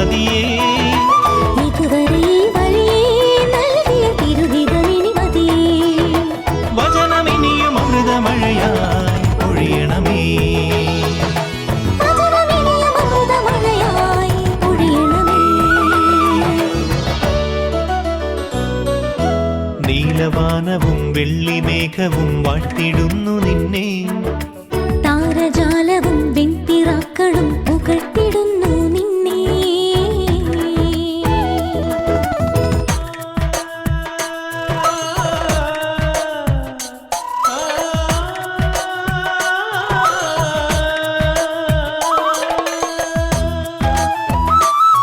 മതിയേ. വചനമിനിയും അമൃതമഴയായി പൊഴിയണമേ. നീലവാനവും വെള്ളിമേഘവും വാഴ്ത്തിടുന്നു നിന്നെ. താരജാലവും വെൺതിറാക്കളും പുകഴ്ത്തിടുന്നു